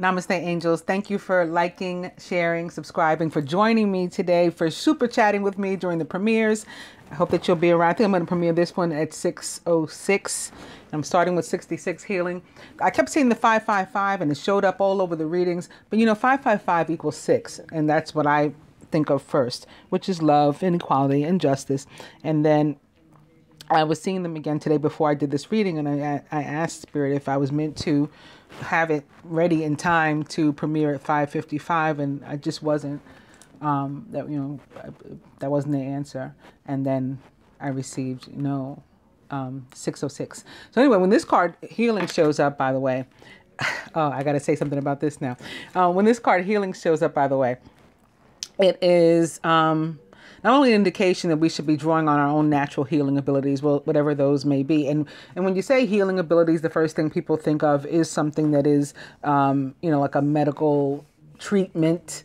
Namaste, angels. Thank you for liking, sharing, subscribing, for joining me today, for super chatting with me during the premieres. I hope that you'll be around. I think I'm going to premiere this one at 6:06. I'm starting with 66 healing. I kept seeing the 555 and it showed up all over the readings. But you know, 555 equals 6. And that's what I think of first, which is love and equality and justice. And then I was seeing them again today before I did this reading. And I asked Spirit if I was meant to have it ready in time to premiere at 5:55, and I just wasn't. That wasn't the answer. And then I received 6:06. So anyway, when this card healing shows up, by the way, oh, I got to say something about this now. When this card healing shows up, by the way, it is not only an indication that we should be drawing on our own natural healing abilities, well, whatever those may be. And when you say healing abilities, the first thing people think of is something that is, like a medical treatment,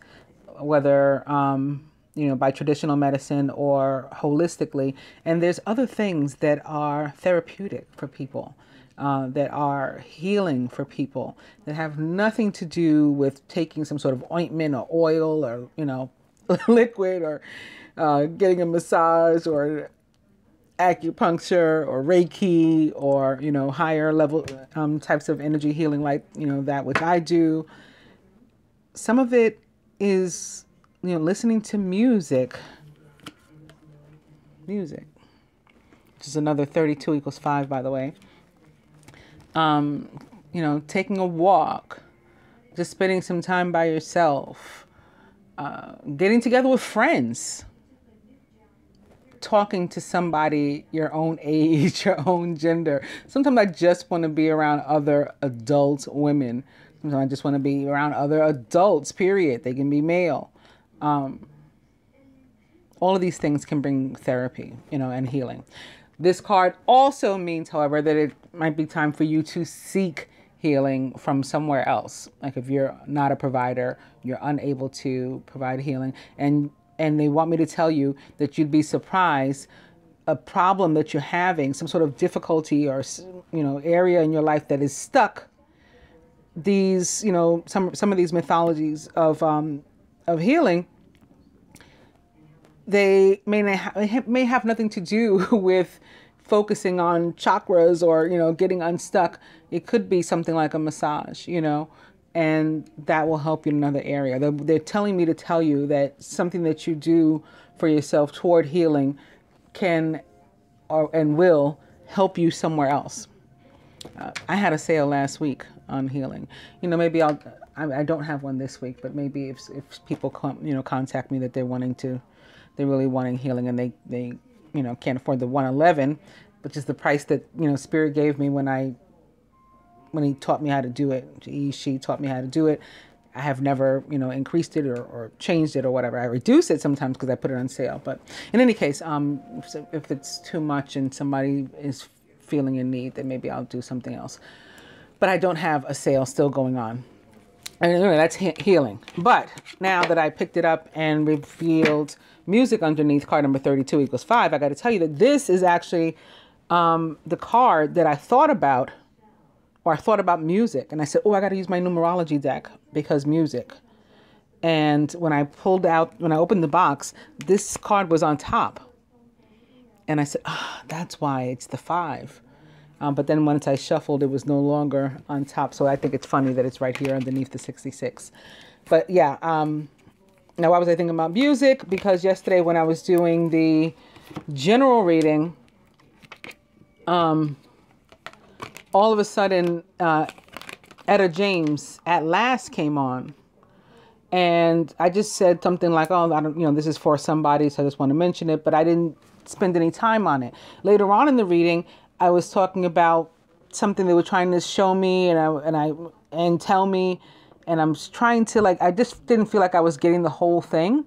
whether, by traditional medicine or holistically. And there's other things that are therapeutic for people, that are healing for people, that have nothing to do with taking some sort of ointment or oil or, liquid or getting a massage or acupuncture or Reiki or, higher level types of energy healing like, that which I do. Some of it is, listening to music, which is another 32 equals 5, by the way. Taking a walk, just spending some time by yourself, getting together with friends, talking to somebody your own age, your own gender. Sometimes I just want to be around other adult women. Sometimes I just want to be around other adults, period. They can be male. All of these things can bring therapy, and healing. This card also means, however, that it might be time for you to seek healing from somewhere else. Like if you're not a provider, you're unable to provide healing, and they want me to tell you that you'd be surprised, a problem that you're having, some sort of difficulty or, area in your life that is stuck. These, some of these mythologies of healing, they may have nothing to do with focusing on chakras or, getting unstuck. It could be something like a massage, and that will help you in another area. They're telling me to tell you that something that you do for yourself toward healing can and will help you somewhere else. I had a sale last week on healing. Maybe I don't have one this week, but maybe if people come, contact me that they're really wanting healing and they can't afford the 111, which is the price that, Spirit gave me when he taught me how to do it. She taught me how to do it. I have never, increased it or changed it or whatever. I reduce it sometimes because I put it on sale. But in any case, if it's too much and somebody is feeling in need, then maybe I'll do something else. But I don't have a sale still going on. And anyway, that's healing. But now that I picked it up and revealed music underneath card number 32 equals 5, I got to tell you that this is actually the card that I thought about. Or I thought about music and I said, oh, I got to use my numerology deck because music. And when I opened the box, this card was on top. And I said, that's why it's the 5. But then once I shuffled, it was no longer on top. So I think it's funny that it's right here underneath the 66. But yeah, now why was I thinking about music? Because yesterday when I was doing the general reading, all of a sudden, Etta James at last came on. And I just said something like, oh, I don't, this is for somebody, so I just want to mention it. But I didn't spend any time on it. Later on in the reading, I was talking about something they were trying to show me and tell me. And I'm trying to, I just didn't feel like I was getting the whole thing.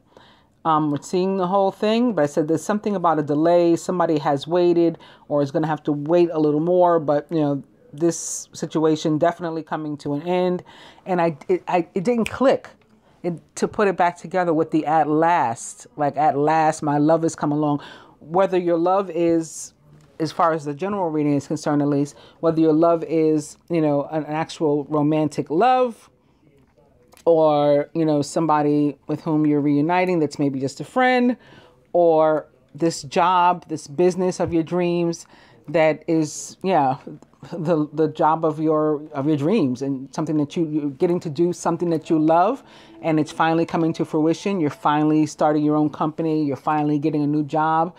Or seeing the whole thing, but I said there's something about a delay. Somebody has waited or is going to have to wait a little more, but this situation definitely coming to an end. And it didn't click to put it back together with the at last, like at last my love has come along. Whether your love is, as far as the general reading is concerned, at least, whether your love is, an actual romantic love, or, you know, somebody with whom you're reuniting that's maybe just a friend, or this job, this business of your dreams that is, yeah, the job of your dreams, and something that you're getting to do, something that you love, and it's finally coming to fruition. You're finally starting your own company. You're finally getting a new job.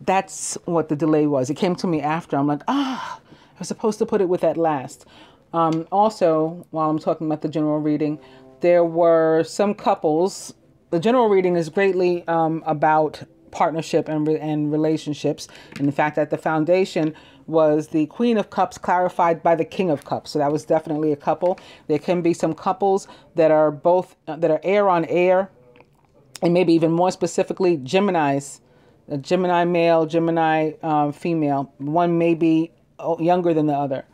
That's what the delay was. It came to me after. I'm like, I was supposed to put it with that last. Also, while I'm talking about the general reading, there were some couples. The general reading is greatly about partnership and relationships, and the fact that the foundation was the Queen of Cups clarified by the King of Cups. So that was definitely a couple. There can be some couples that are both that are air on air, and maybe even more specifically Geminis, a Gemini male, Gemini female. One may be younger than the other,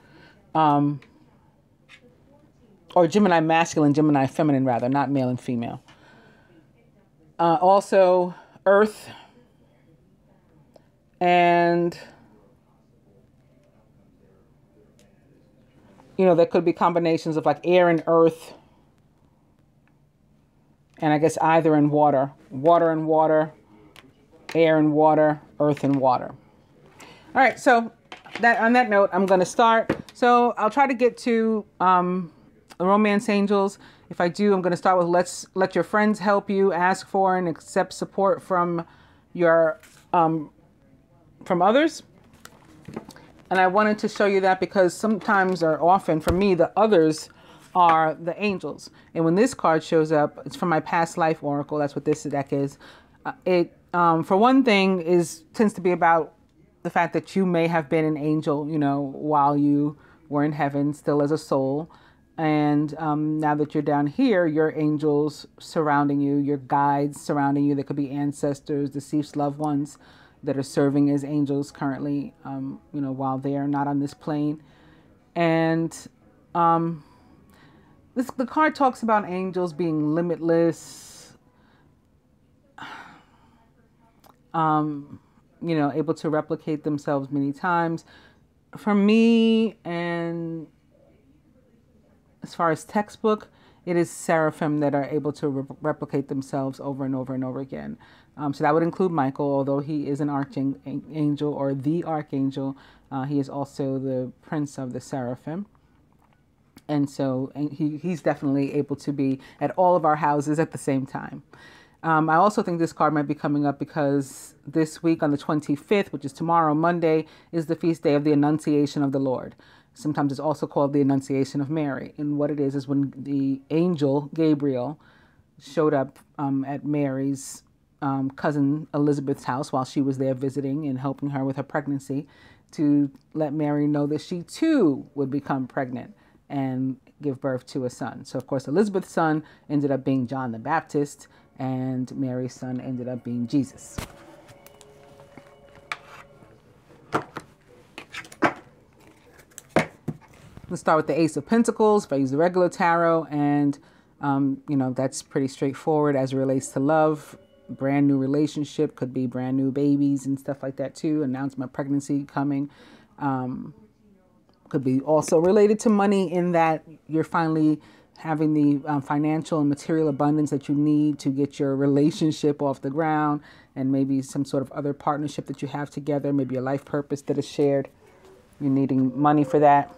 or Gemini masculine, Gemini feminine rather, not male and female. Also Earth, and you know, there could be combinations of like air and earth, and I guess either and water, water and water, air and water, earth and water. All right, so that on that note, I'm going to start. So I'll try to get to romance angels. If I do, I'm going to start with let your friends help you, ask for and accept support from your from others. And I wanted to show you that because sometimes, or often for me, the others are the angels. And when this card shows up, it's from my past life oracle. That's what this deck is. It for one thing tends to be about the fact that you may have been an angel, you know, while you were in heaven, still as a soul. And now that you're down here, your angels surrounding you, your guides surrounding you. There could be ancestors, deceased loved ones that are serving as angels currently, you know, while they're not on this plane. And the card talks about angels being limitless, you know, able to replicate themselves many times. For me, and as far as textbook, it is seraphim that are able to replicate themselves over and over and over again. So that would include Michael, although he is an archangel or the archangel. He is also the prince of the seraphim. And so he's definitely able to be at all of our houses at the same time. I also think this card might be coming up because this week on the 25th, which is tomorrow, Monday, is the feast day of the Annunciation of the Lord. Sometimes it's also called the Annunciation of Mary. And what it is when the angel Gabriel showed up at Mary's cousin Elizabeth's house while she was there visiting and helping her with her pregnancy, to let Mary know that she too would become pregnant and give birth to a son. So of course Elizabeth's son ended up being John the Baptist, and Mary's son ended up being Jesus. Let's start with the Ace of Pentacles. If I use the regular tarot, and you know, that's pretty straightforward as it relates to love. Brand new relationship, could be brand new babies and stuff like that too. Announcement of pregnancy coming. Could be also related to money, in that you're finally having the financial and material abundance that you need to get your relationship off the ground, and maybe some sort of other partnership that you have together, maybe a life purpose that is shared. You're needing money for that.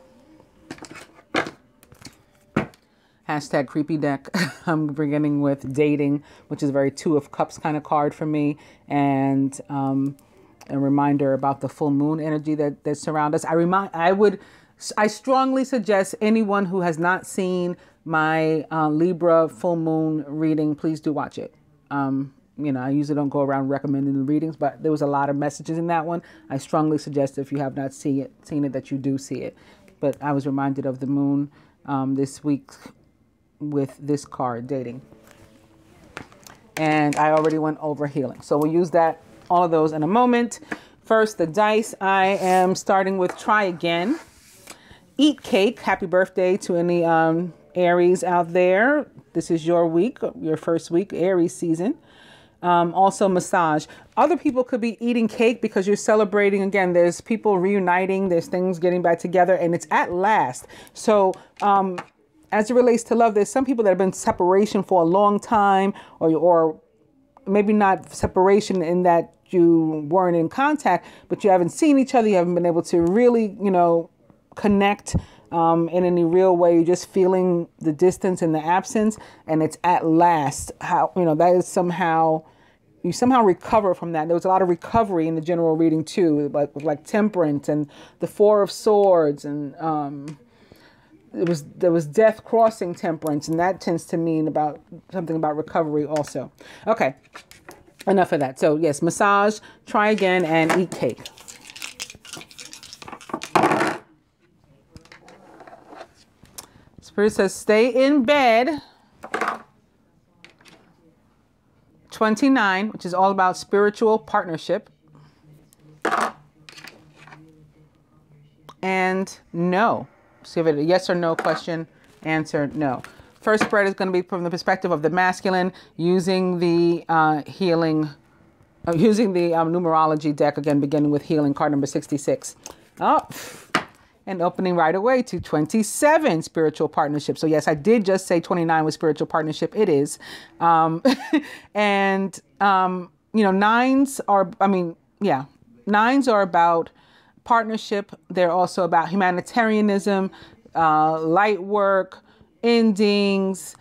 Hashtag creepy deck. I'm beginning with dating, which is a very Two of Cups kind of card for me, and a reminder about the full moon energy that surrounds us. I strongly suggest anyone who has not seen my Libra full moon reading, please do watch it. You know, I usually don't go around recommending the readings, but there was a lot of messages in that one. I strongly suggest if you have not seen it, that you do see it. But I was reminded of the moon this week with this card, dating. And I already went over healing. So we'll use all of those in a moment. First, the dice. I am starting with try again. Eat cake. Happy birthday to any Aries out there. This is your week, your first week, Aries season. Also massage. Other people could be eating cake because you're celebrating. Again, there's people reuniting, there's things getting back together, and it's at last. So as it relates to love, there's some people that have been separation for a long time, or maybe not separation in that you weren't in contact, but you haven't seen each other. You haven't been able to really, connect in any real way. You're just feeling the distance and the absence. And it's at last how, that is somehow, you somehow recover from that. There was a lot of recovery in the general reading too, like Temperance and the Four of Swords, and there was death crossing Temperance, and that tends to mean about something about recovery also. Okay, enough of that. So yes, massage, try again, and eat cake. Spirit says stay in bed. 29, which is all about spiritual partnership. And no. So if it's a yes or no question, answer no. First spread is going to be from the perspective of the masculine, using the numerology deck, again, beginning with healing, card number 66. Oh, and opening right away to 27, spiritual partnership. So yes, I did just say 29 was spiritual partnership. It is. Nines are, nines are about partnership. They're also about humanitarianism, light work, endings,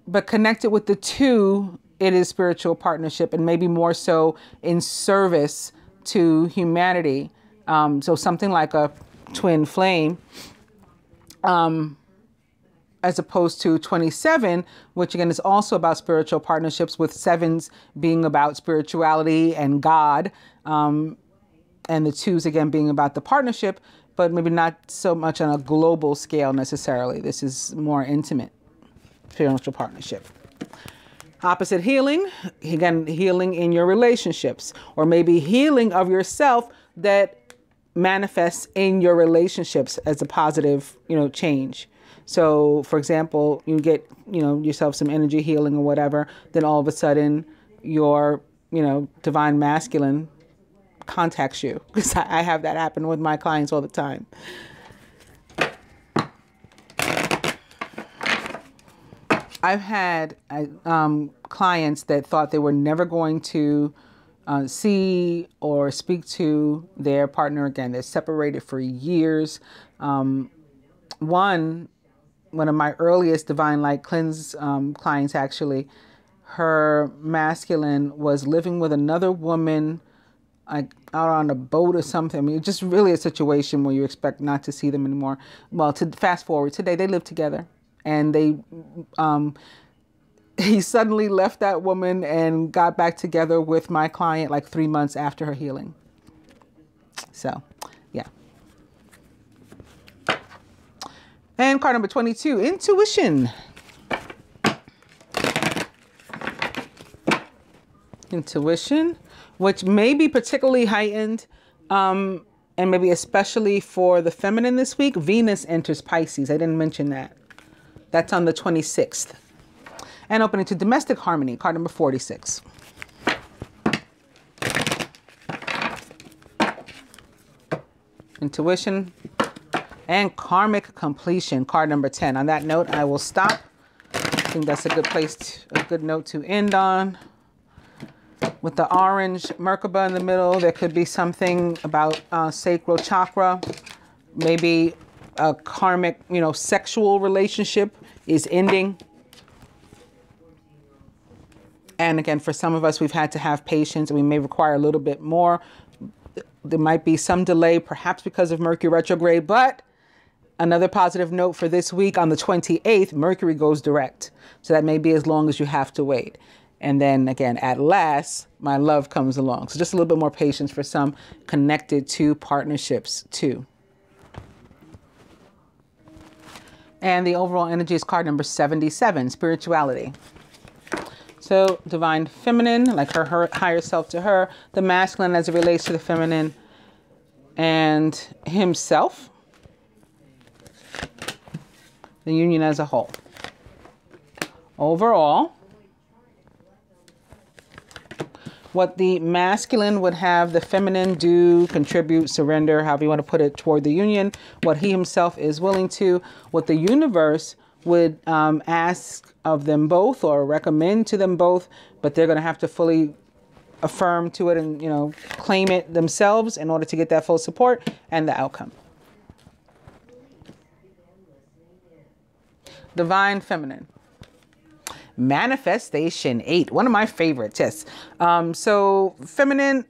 but connected with the 2, it is spiritual partnership, and maybe more so in service to humanity. So something like a twin flame, as opposed to 27, which again is also about spiritual partnerships, with 7s being about spirituality and God, and the 2s again being about the partnership, but maybe not so much on a global scale necessarily. This is more intimate spiritual partnership. Opposite healing, again, healing in your relationships, or maybe healing of yourself that manifests in your relationships as a positive, change. So for example, you get, yourself some energy healing or whatever, then all of a sudden your, divine masculine contacts you, because I have that happen with my clients all the time. I've had clients that thought they were never going to see or speak to their partner again. They're separated for years. One of my earliest Divine Light Cleanse clients, actually, her masculine was living with another woman, like out on a boat or something. I mean, it's just really a situation where you expect not to see them anymore. Well, to fast forward, today they live together, and he suddenly left that woman and got back together with my client like 3 months after her healing. So, yeah. And card number 22, intuition. Intuition, which may be particularly heightened, and maybe especially for the feminine this week. Venus enters Pisces. I didn't mention that. That's on the 26th. And opening to domestic harmony, card number 46. Intuition and karmic completion, card number 10. On that note, I will stop. I think that's a good note to end on. With the orange Merkaba in the middle, there could be something about sacral chakra. Maybe a karmic, sexual relationship is ending. And again, for some of us, we've had to have patience, and we may require a little bit more. There might be some delay, perhaps because of Mercury retrograde, but another positive note for this week, on the 28th, Mercury goes direct. So that may be as long as you have to wait. And then again, at last, my love comes along. So just a little bit more patience for some, connected to partnerships too. And the overall energy is card number 77, spirituality. So divine feminine, like her higher self to her, the masculine as it relates to the feminine, and himself, the union as a whole. Overall, what the masculine would have the feminine do, contribute, surrender, however you want to put it, toward the union, what he himself is willing to, what the universe would ask of them both or recommend to them both, but they're going to have to fully affirm to it and, claim it themselves in order to get that full support and the outcome. Divine Feminine. Manifestation 8. One of my favorites. Yes. So feminine,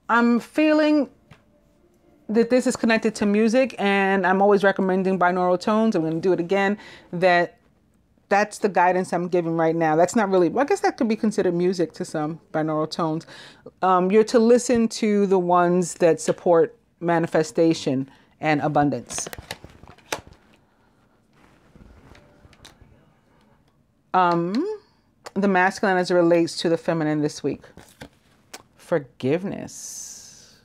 I'm feeling that this is connected to music, and I'm always recommending binaural tones. I'm going to do it again. That's the guidance I'm giving right now. That's not really, I guess that could be considered music to some, binaural tones. You're to listen to the ones that support manifestation and abundance. The masculine as it relates to the feminine this week. Forgiveness.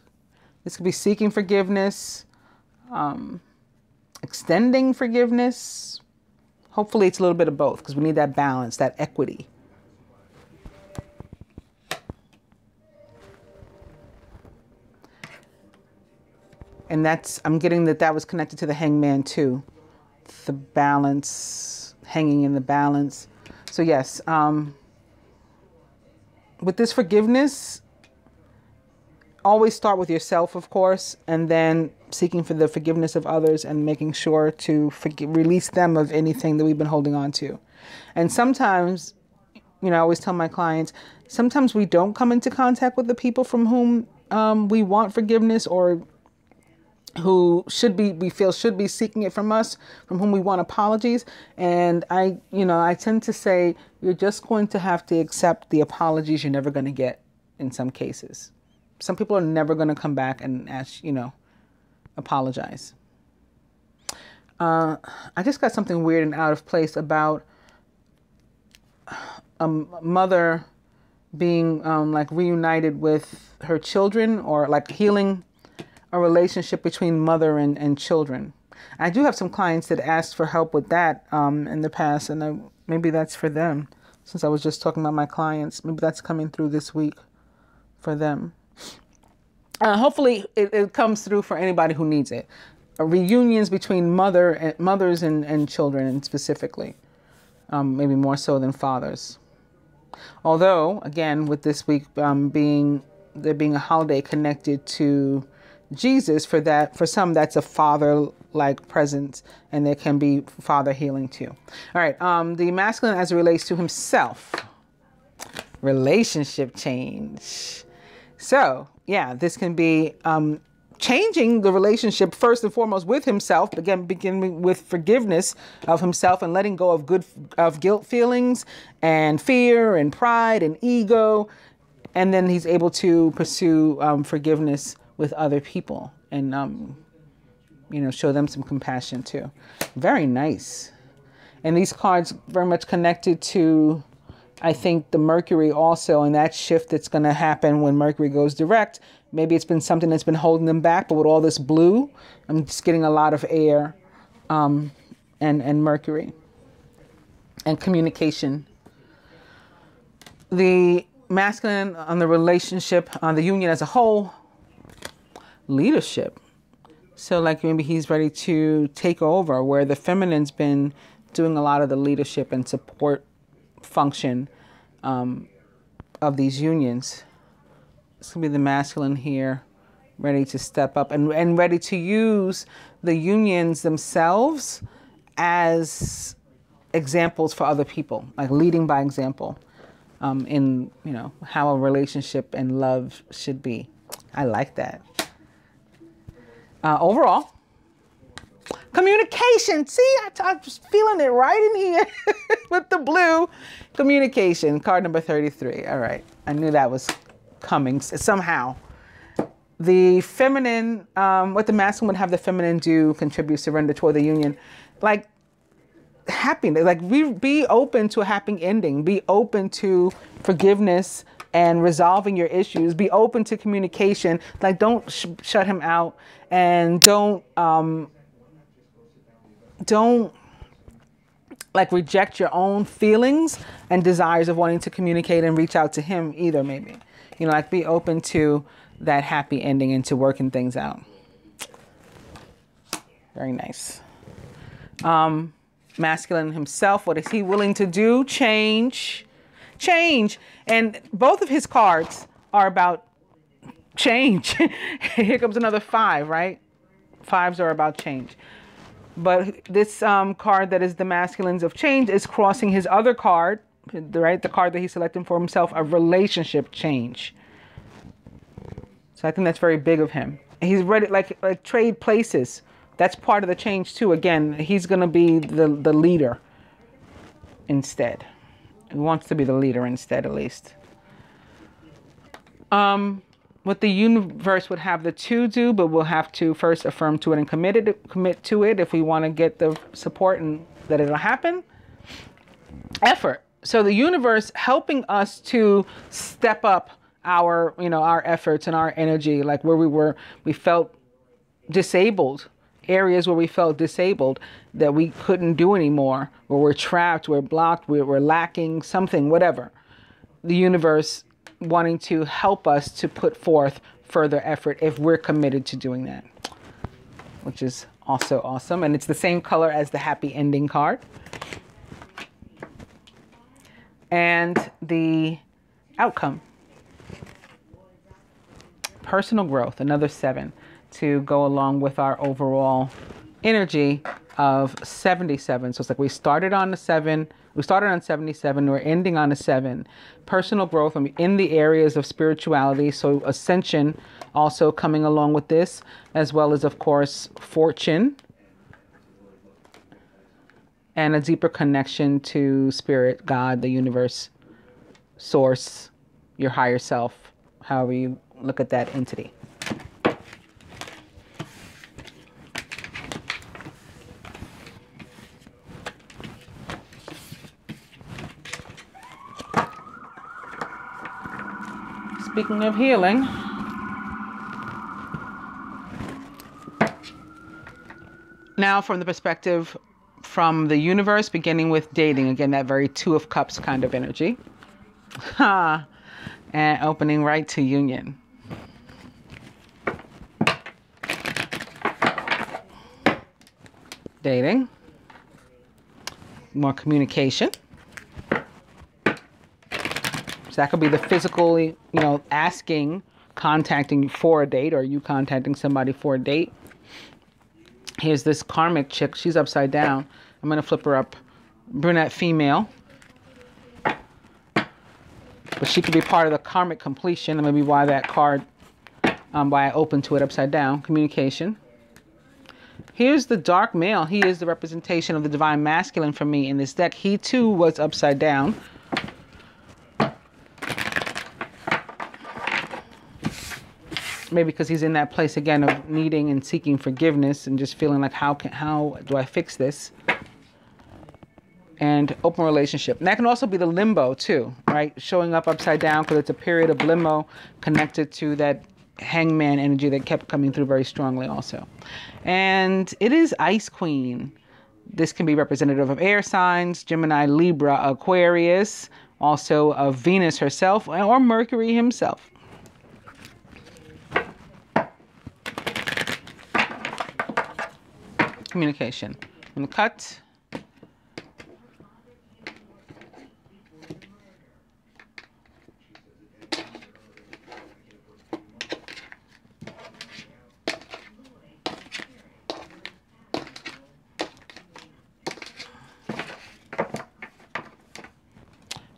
This could be seeking forgiveness, extending forgiveness. Hopefully it's a little bit of both, because we need that balance, that equity. And I'm getting that was connected to the hangman too. The balance, hanging in the balance. So yes, with this forgiveness, always start with yourself, of course, and then seeking for the forgiveness of others and making sure to release them of anything that we've been holding on to. And sometimes, I always tell my clients, sometimes we don't come into contact with the people from whom we want forgiveness, or who we feel should be seeking it from us, from whom we want apologies. And I tend to say, you're just going to have to accept the apologies you're never going to get in some cases. Some people are never going to come back and ask, apologize. I just got something weird and out of place about a mother being like reunited with her children, or like healing a relationship between mother and children. I do have some clients that asked for help with that in the past, and maybe that's for them. Since I was just talking about my clients, maybe that's coming through this week for them. Hopefully it comes through for anybody who needs it. Reunions between mothers and children, and specifically, maybe more so than fathers. Although, again, with this week there being a holiday connected to Jesus, for some that's a father-like presence, and there can be father healing too. All right, the masculine as it relates to himself. Relationship change. So, yeah, this can be changing the relationship first and foremost with himself. Again, beginning with forgiveness of himself and letting go of guilt feelings and fear and pride and ego. And then he's able to pursue forgiveness with other people and, show them some compassion too. Very nice. And these cards very much connected to, I think, the Mercury also, and that shift that's going to happen when Mercury goes direct. Maybe it's been something that's been holding them back, but with all this blue, I'm just getting a lot of air and Mercury and communication. The masculine on the relationship, on the union as a whole, leadership. So like maybe he's ready to take over, where the feminine's been doing a lot of the leadership and support function of these unions. It's going to be the masculine here, ready to step up and ready to use the unions themselves as examples for other people, like leading by example in, how a relationship and love should be. I like that. Overall, communication. See, I'm just feeling it right in here with the blue. Communication, card number 33. All right. I knew that was coming somehow. The feminine, what the masculine would have the feminine do, contribute, surrender toward the union. Like happiness, like be open to a happy ending. Be open to forgiveness and resolving your issues. Be open to communication. Like don't shut him out, and don't like reject your own feelings and desires of wanting to communicate and reach out to him either. Maybe, like be open to that happy ending and to working things out. Very nice. Masculine himself, what is he willing to do? Change. Change. And both of his cards are about change. Here comes another 5, right? 5s are about change. But this card that is the masculines of change is crossing his other card, right? The card that he selected for himself, a relationship change. So I think that's very big of him. He's ready, like trade places. That's part of the change too. Again, he's going to be the leader instead. He wants to be the leader instead, at least. What the universe would have the 2 do, but we'll have to first affirm to it and commit to it if we want to get the support and that it'll happen. Effort. So the universe helping us to step up our, our efforts and our energy, like where we felt disabled, areas where we felt disabled that we couldn't do anymore, where we're trapped, we're blocked, we're lacking something, whatever. The universe wanting to help us to put forth further effort if we're committed to doing that, which is also awesome. And it's the same color as the happy ending card. And the outcome. Personal growth, another 7, to go along with our overall energy of 77. So it's like we started on the 7, we started on 77, we're ending on a 7. Personal growth in the areas of spirituality, so ascension also coming along with this, as well as, of course, fortune and a deeper connection to spirit, God, the universe, source, your higher self, however you look at that entity. Speaking of healing, now from the perspective from the universe, beginning with dating, again, that very 2 of Cups kind of energy, and opening right to union. Dating, more communication. So that could be the physical, asking, contacting for a date, or you contacting somebody for a date. Here's this karmic chick. She's upside down. I'm going to flip her up. Brunette female. But she could be part of the karmic completion. And maybe why that card, why I opened to it upside down. Communication. Here's the dark male. He is the representation of the divine masculine for me in this deck. He too was upside down. Maybe because he's in that place again of needing and seeking forgiveness and just feeling like, how do I fix this? And open relationship. And that can also be the limbo too, right? Showing up upside down because it's a period of limbo connected to that hangman energy that kept coming through very strongly also. And it is Ice Queen. This can be representative of air signs, Gemini, Libra, Aquarius, also of Venus herself or Mercury himself. Communication. I'm going to cut.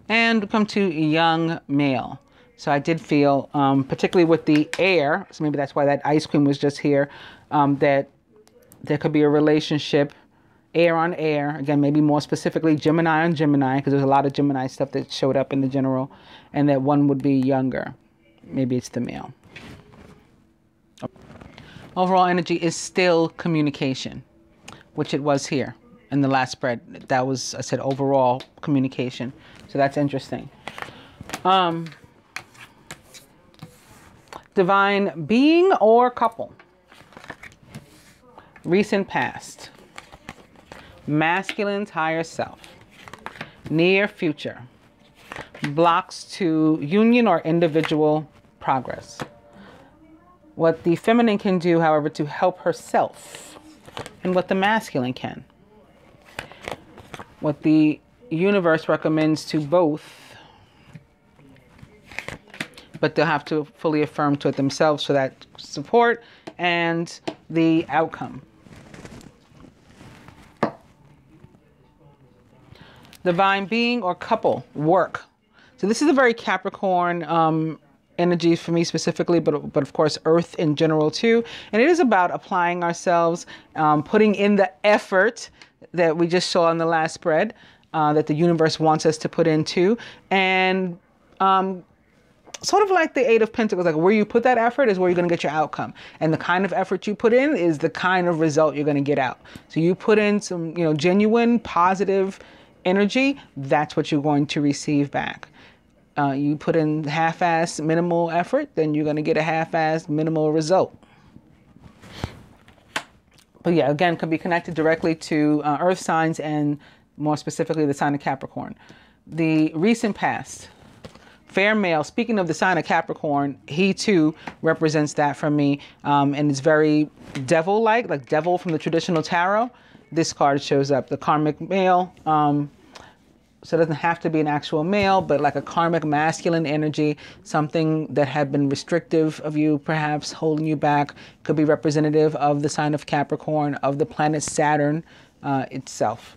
And come to young male. So I did feel, particularly with the air, so maybe that's why that Ice Queen was just here, that there could be a relationship, air on air, again, maybe more specifically Gemini on Gemini, because there's a lot of Gemini stuff that showed up in the general, and that one would be younger. Maybe it's the male. Overall energy is still communication, which it was here in the last spread. That was, I said, overall communication. So that's interesting. Divine being or couple. Recent past. Masculine's higher self. Near future. Blocks to union or individual progress. What the feminine can do, however, to help herself. and what the masculine can. What the universe recommends to both, but they'll have to fully affirm to it themselves for that support and the outcome. Divine being or couple, work. So this is a very Capricorn energy for me specifically, but of course Earth in general too. And it is about applying ourselves, putting in the effort that we just saw in the last spread, that the universe wants us to put into. And sort of like the Eight of Pentacles, like where you put that effort is where you're going to get your outcome. And the kind of effort you put in is the kind of result you're going to get out. So you put in some, genuine, positive energy, that's what you're going to receive back. You put in half-ass minimal effort, then you're going to get a half-ass minimal result. But yeah, again, can be connected directly to earth signs and more specifically the sign of Capricorn. The recent past, fair male, speaking of the sign of Capricorn, he too represents that for me. And it's very devil-like devil from the traditional tarot. This card shows up, the karmic male. So it doesn't have to be an actual male, but like a karmic masculine energy, something that had been restrictive of you, perhaps holding you back, could be representative of the sign of Capricorn, of the planet Saturn itself.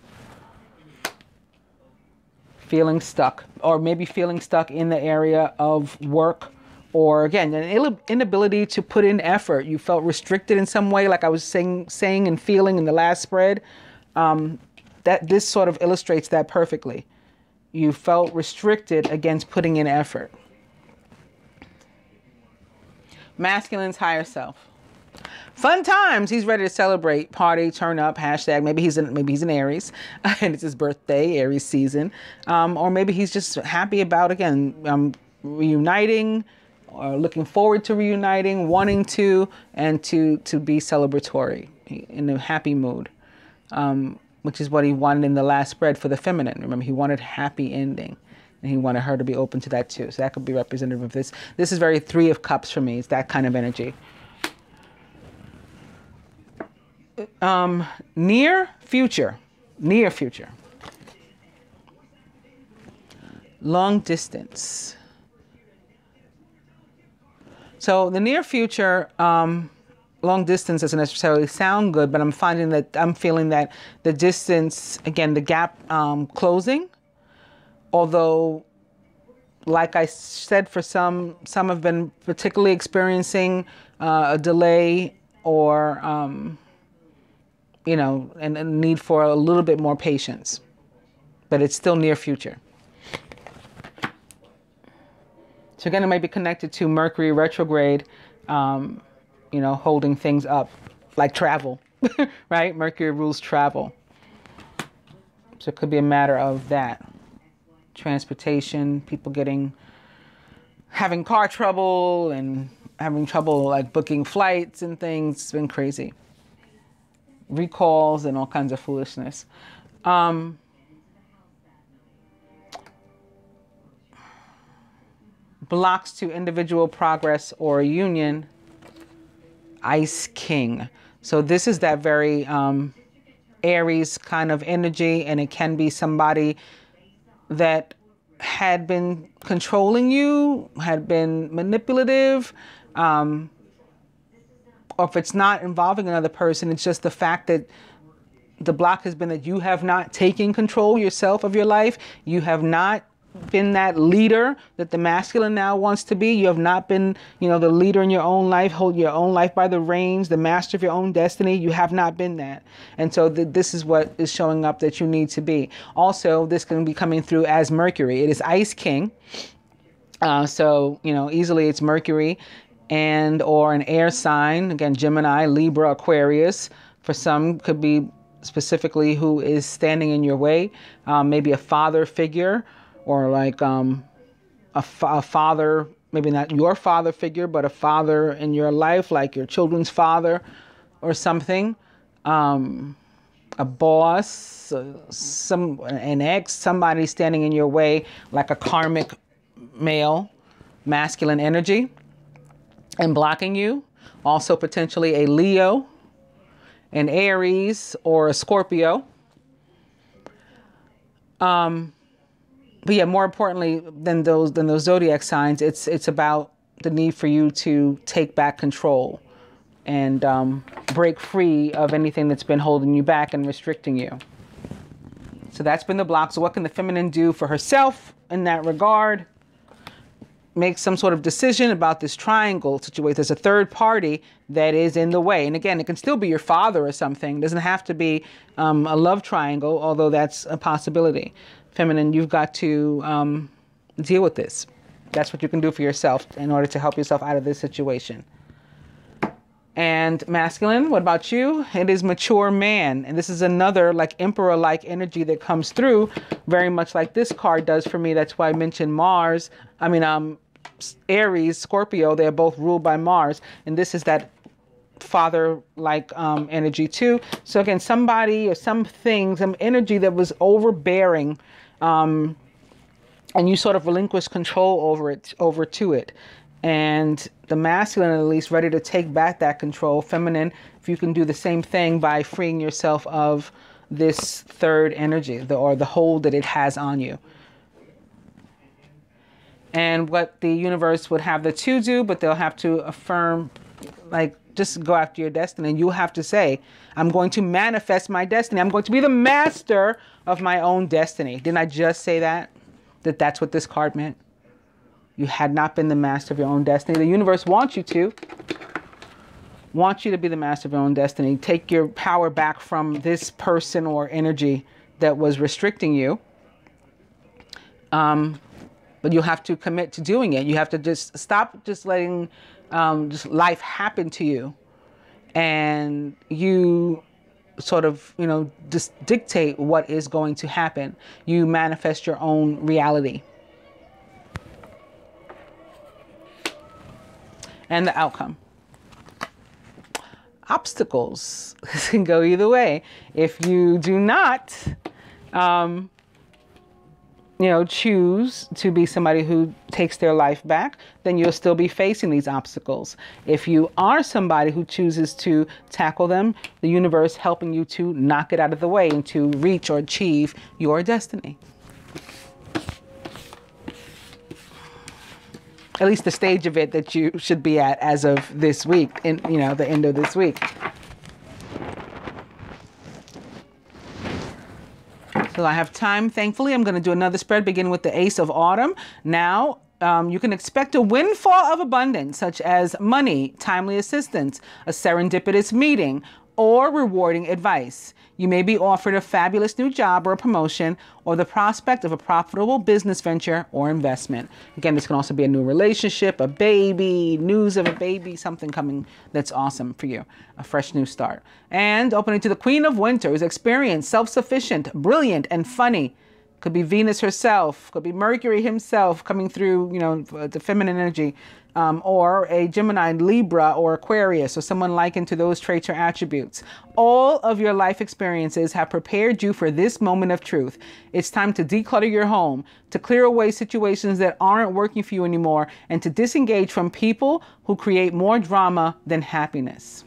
Feeling stuck, or maybe feeling stuck in the area of work, or again, an inability to put in effort. You felt restricted in some way, like I was saying and feeling in the last spread. That this sort of illustrates that perfectly. You felt restricted against putting in effort. Masculine's higher self. Fun times. He's ready to celebrate, party, turn up, hashtag. Maybe he's an Aries and it's his birthday, Aries season. Or maybe he's just happy about, again, reuniting or looking forward to reuniting, wanting to, and to be celebratory in a happy mood. Which is what he wanted in the last spread for the feminine. Remember, he wanted happy ending. And he wanted her to be open to that too. So that could be representative of this. This is very Three of Cups for me. It's that kind of energy. Near future. Long distance. So the near future, long distance doesn't necessarily sound good, but I'm feeling that the distance, again, the gap closing, although, like I said, for some have been particularly experiencing a delay or, and a need for a little bit more patience, but it's still near future. So again, it might be connected to Mercury retrograde, holding things up, like travel, right? Mercury rules travel. So it could be a matter of that. Transportation, people having car trouble and having trouble like booking flights and things. It's been crazy. Recalls and all kinds of foolishness. Blocks to individual progress or union. Ice King. So this is that very Aries kind of energy, and it can be somebody that had been controlling you, had been manipulative, or if it's not involving another person, it's just the fact that the block has been that you have not taken control yourself of your life. You have not been that leader that the masculine now wants to be. You have not been, the leader in your own life, hold your own life by the reins, the master of your own destiny. You have not been that. And so this is what is showing up that you need to be. Also, this can be coming through as Mercury. It is Ice King. So, easily it's Mercury or an air sign. Again, Gemini, Libra, Aquarius. For some, could be specifically who is standing in your way. Maybe a father figure, or like a father, maybe not your father figure, but a father in your life, like your children's father or something. A boss, an ex, somebody standing in your way, like a karmic male, masculine energy and blocking you. Also potentially a Leo, an Aries or a Scorpio. But yeah, more importantly than those zodiac signs, it's about the need for you to take back control and break free of anything that's been holding you back and restricting you. So that's been the block. So what can the feminine do for herself in that regard? Make some sort of decision about this triangle situation. There's a third party that is in the way. And again, it can still be your father or something. It doesn't have to be a love triangle, although that's a possibility. Feminine, you've got to deal with this. That's what you can do for yourself in order to help yourself out of this situation. And masculine, what about you? It is mature man. And this is another like emperor-like energy that comes through very much like this card does for me. That's why I mentioned Mars. Aries, Scorpio, they're both ruled by Mars. And this is that father-like energy too. So again, somebody or something, some energy that was overbearing, and you sort of relinquish control over to it. And the masculine, at least, ready to take back that control. Feminine, if you can do the same thing by freeing yourself of this third energy, or the hold that it has on you. And what the universe would have the two do, but they'll have to affirm, like, just go after your destiny. And you'll have to say, I'm going to manifest my destiny. I'm going to be the master of my own destiny. Didn't I just say that? That's what this card meant? You had not been the master of your own destiny. The universe wants you to. Wants you to be the master of your own destiny. Take your power back from this person or energy that was restricting you. But you have to commit to doing it. You have to just stop just letting just life happen to you. And you sort of, just dictate what is going to happen. You manifest your own reality. And the outcome. Obstacles. This can go either way. If you do not, choose to be somebody who takes their life back, then you'll still be facing these obstacles. If you are somebody who chooses to tackle them, the universe helping you to knock it out of the way and to reach or achieve your destiny. At least the stage of it that you should be at as of this week, in the end of this week. So I have time, thankfully. I'm going to do another spread, beginning with the Ace of Autumn. Now, you can expect a windfall of abundance, such as money, timely assistance, a serendipitous meeting, or rewarding advice. You may be offered a fabulous new job or a promotion, or the prospect of a profitable business venture or investment. Again, this can also be a new relationship, a baby, news of a baby, something coming that's awesome for you, a fresh new start. And opening to the Queen of Winter is experienced, self-sufficient, brilliant, and funny. Could be Venus herself, could be Mercury himself coming through, the feminine energy, or a Gemini, Libra, or Aquarius, or someone likened to those traits or attributes. All of your life experiences have prepared you for this moment of truth. It's time to declutter your home, to clear away situations that aren't working for you anymore, and to disengage from people who create more drama than happiness.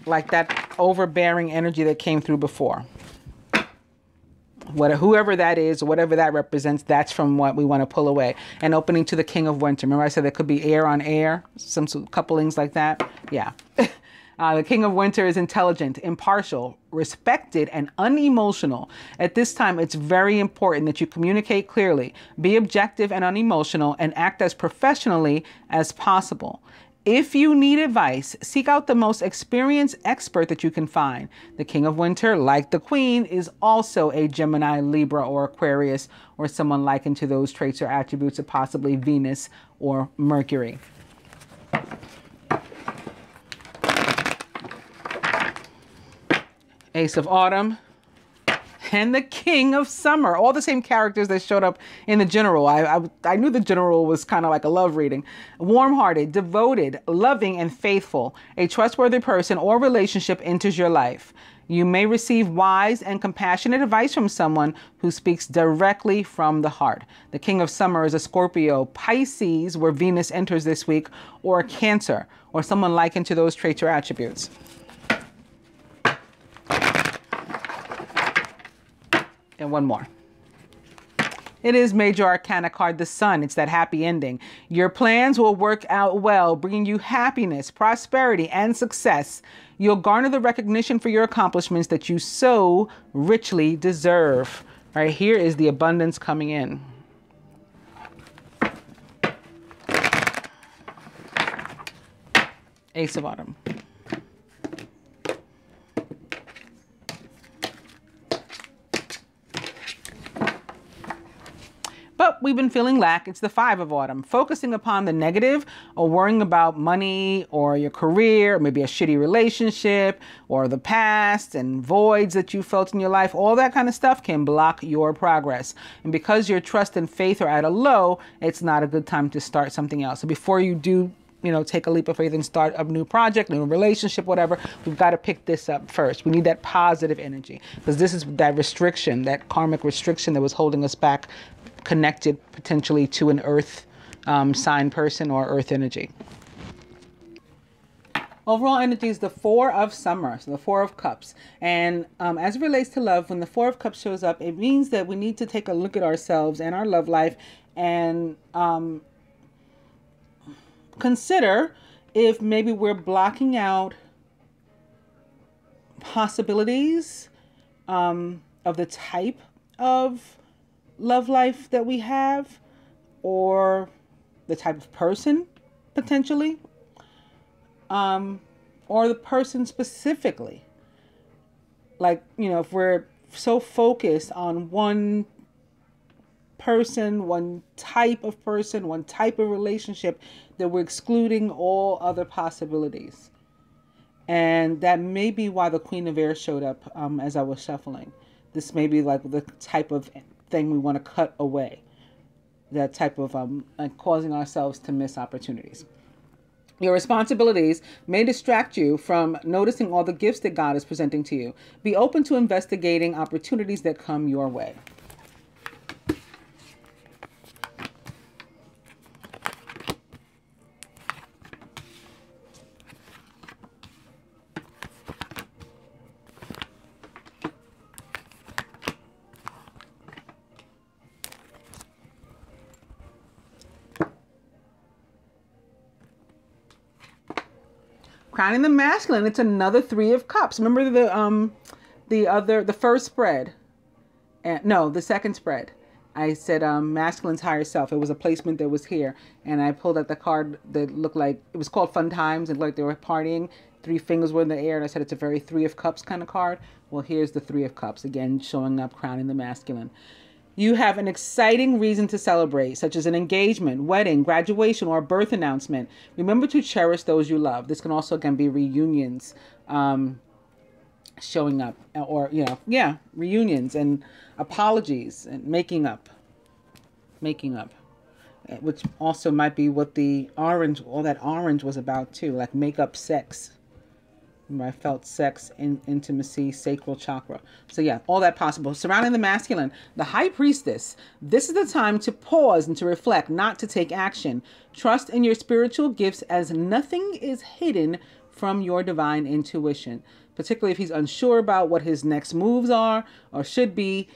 Like that overbearing energy that came through before. Whoever that is, or whatever that represents, that's from what we want to pull away. And opening to the King of Winter. Remember I said there could be air on air, some couplings like that? Yeah. The King of Winter is intelligent, impartial, respected, and unemotional. At this time, it's very important that you communicate clearly, be objective and unemotional, and act as professionally as possible. If you need advice, seek out the most experienced expert that you can find. The King of Winter, like the Queen, is also a Gemini, Libra, or Aquarius, or someone likened to those traits or attributes of possibly Venus or Mercury. Ace of Autumn. And the King of Summer, all the same characters that showed up in the General. I knew the General was kind of like a love reading. Warm-hearted, devoted, loving, and faithful. A trustworthy person or relationship enters your life. You may receive wise and compassionate advice from someone who speaks directly from the heart. The king of summer is a Scorpio, Pisces, where Venus enters this week, or a Cancer, or someone likened to those traits or attributes. And one more. It is Major Arcana card, the Sun. It's that happy ending. Your plans will work out well, bringing you happiness, prosperity, and success. You'll garner the recognition for your accomplishments that you so richly deserve. All right, here is the abundance coming in. Ace of Autumn. But we've been feeling lack. It's the Five of Autumn. Focusing upon the negative or worrying about money or your career, or maybe a shitty relationship or the past and voids that you felt in your life, all that kind of stuff can block your progress. And because your trust and faith are at a low, it's not a good time to start something else. So before you do, take a leap of faith and start a new project, new relationship, whatever, we've got to pick this up first. We need that positive energy, because this is that restriction, that karmic restriction that was holding us back, connected potentially to an earth sign person or earth energy. Overall energy is the Four of Summer, so the Four of Cups. And as it relates to love, when the Four of Cups shows up, it means that we need to take a look at ourselves and our love life and consider if maybe we're blocking out possibilities of the type of love life that we have, or the type of person potentially, or the person specifically. Like, if we're so focused on one person, one type of person, one type of relationship, that we're excluding all other possibilities. And that may be why the Queen of Air showed up as I was shuffling. This may be like the type of thing we want to cut away, that type of causing ourselves to miss opportunities. Your responsibilities may distract you from noticing all the gifts that God is presenting to you. Be open to investigating opportunities that come your way. Crowning the Masculine, it's another Three of Cups. Remember the first spread? No, the second spread. I said masculine's higher self. It was a placement that was here. And I pulled out the card that looked like, it was called Fun Times, and like they were partying. Three fingers were in the air, and I said it's a very Three of Cups kind of card. Well, here's the Three of Cups, again, showing up, crowning the masculine. You have an exciting reason to celebrate, such as an engagement, wedding, graduation, or a birth announcement. Remember to cherish those you love. This can also, again, be reunions showing up, or, reunions and apologies and making up, which also might be what the orange, all that orange was about too, like make up sex. I felt sex, intimacy, sacral chakra. So yeah, all that possible. Surrounding the masculine, the High Priestess. This is the time to pause and to reflect, not to take action. Trust in your spiritual gifts, as nothing is hidden from your divine intuition. Particularly if he's unsure about what his next moves are or should be,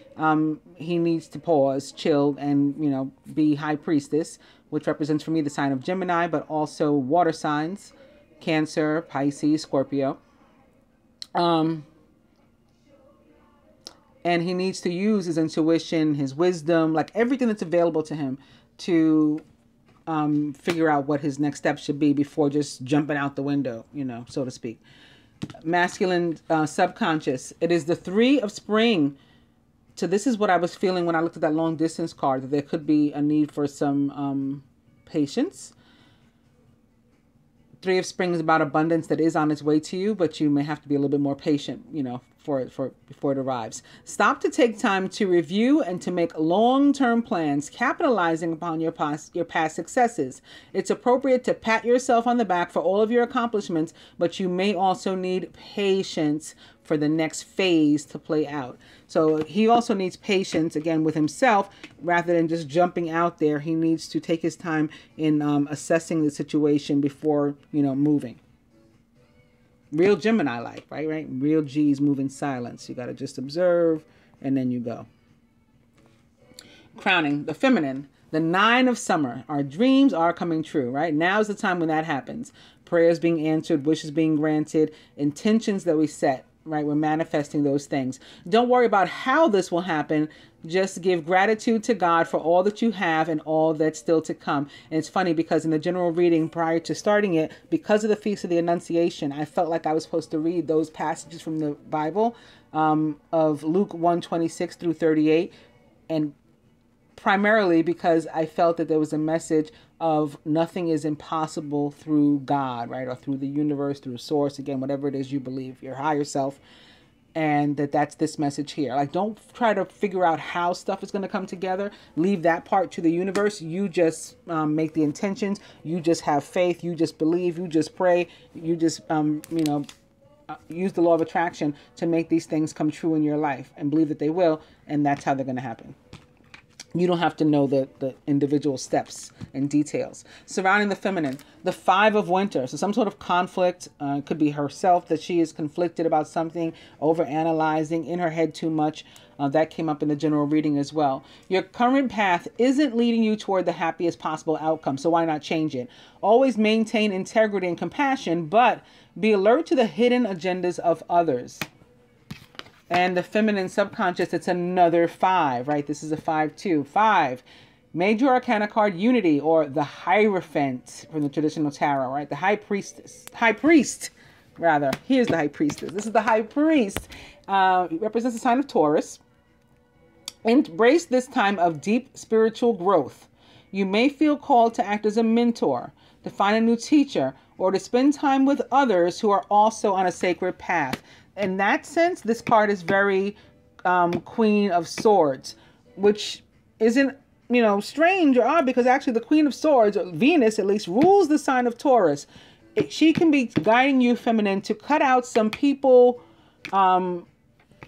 he needs to pause, chill, and, be High Priestess, which represents for me the sign of Gemini, but also water signs. Cancer, Pisces, Scorpio. And he needs to use his intuition, his wisdom, like everything that's available to him to figure out what his next step should be before just jumping out the window, so to speak. Masculine subconscious. It is the Three of Spring. So this is what I was feeling when I looked at that long distance card, that there could be a need for some patience. Three of Spring is about abundance that is on its way to you, but you may have to be a little bit more patient, before it arrives. Stop to take time to review and to make long-term plans, capitalizing upon your past successes. It's appropriate to pat yourself on the back for all of your accomplishments, but you may also need patience for the next phase to play out. So he also needs patience, again, with himself, rather than just jumping out there. He needs to take his time in assessing the situation before, moving. Real Gemini like, right? Real G's move in silence. You got to just observe and then you go. Crowning, the feminine, the 9 of summer. Our dreams are coming true, right? Now's the time when that happens. Prayers being answered, wishes being granted, intentions that we set, right? We're manifesting those things. Don't worry about how this will happen. Just give gratitude to God for all that you have and all that's still to come. And it's funny because in the general reading prior to starting it, because of the Feast of the Annunciation, I felt like I was supposed to read those passages from the Bible of Luke 1:26 through 38. And primarily because I felt that there was a message of nothing is impossible through God, right? Or through the universe, through source, again, whatever it is you believe, your higher self. And that's this message here. Like, don't try to figure out how stuff is going to come together. Leave that part to the universe. You just make the intentions. You just have faith. You just believe. You just pray. You just, use the law of attraction to make these things come true in your life and believe that they will. And that's how they're going to happen. You don't have to know the individual steps and details. Surrounding the feminine, the 5 of winter. So some sort of conflict. Could be herself, that she is conflicted about something, overanalyzing, in her head too much. That came up in the general reading as well. Your current path isn't leading you toward the happiest possible outcome, so why not change it? Always maintain integrity and compassion, but be alert to the hidden agendas of others. And the feminine subconscious, it's another 5, right? This is a 5-2. 5, Major Arcana card, Unity, or the Hierophant from the traditional tarot, right? The High Priest, rather. Here's the High Priestess. This is the High Priest. It represents the sign of Taurus. Embrace this time of deep spiritual growth. You may feel called to act as a mentor, to find a new teacher, or to spend time with others who are also on a sacred path. In that sense, this card is very Queen of Swords, which isn't, strange or odd, because actually the Queen of Swords, or Venus at least, rules the sign of Taurus. She can be guiding you, feminine, to cut out some people,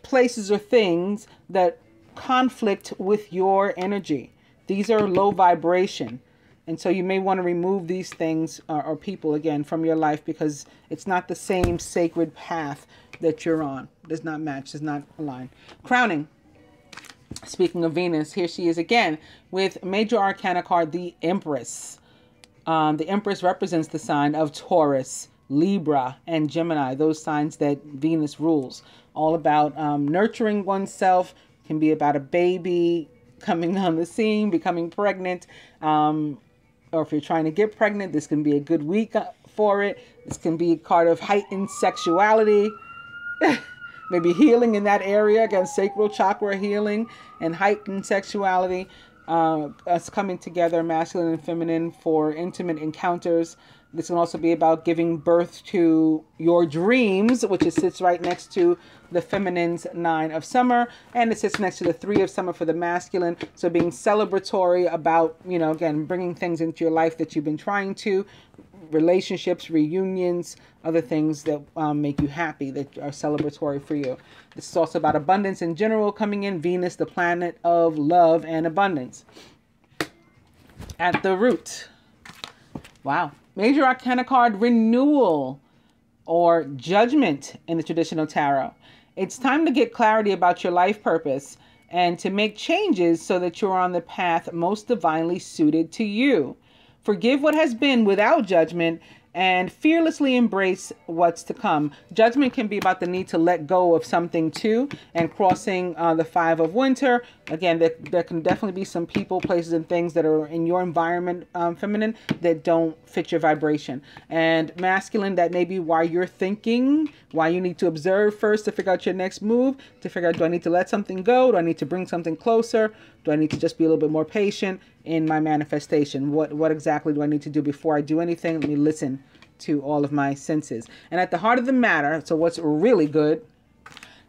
places, or things that conflict with your energy. These are low vibration. And so you may want to remove these things or people, again, from your life, because it's not the same sacred path that you're on. Does not match, does not align. Crowning. Speaking of Venus, here she is again with Major Arcana card, the Empress. The Empress represents the sign of Taurus, Libra, and Gemini, those signs that Venus rules. All about nurturing oneself. Can be about a baby coming on the scene, becoming pregnant, or if you're trying to get pregnant, this can be a good week for it. This can be a card of heightened sexuality, maybe healing in that area, again, sacral chakra healing and heightened sexuality. Us coming together, masculine and feminine, for intimate encounters. This can also be about giving birth to your dreams, which sits right next to the feminine's 9 of summer, and it sits next to the 3 of summer for the masculine. So being celebratory about, again, bringing things into your life that you've been trying to, relationships, reunions, other things that make you happy, that are celebratory for you. This is also about abundance in general coming in. Venus, the planet of love and abundance. At the root. Wow. Major Arcana card, Renewal, or Judgment in the traditional tarot. It's time to get clarity about your life purpose and to make changes so that you're on the path most divinely suited to you. Forgive what has been without judgment and fearlessly embrace what's to come. Judgment can be about the need to let go of something too, and crossing the 5 of winter. Again, there can definitely be some people, places, and things that are in your environment, feminine, that don't fit your vibration. And masculine, that may be why you're thinking, why you need to observe first to figure out your next move, to figure out, do I need to let something go? Do I need to bring something closer? Do I need to just be a little bit more patient in my manifestation? What exactly do I need to do before I do anything? Let me listen to all of my senses. And at the heart of the matter, so what's really good,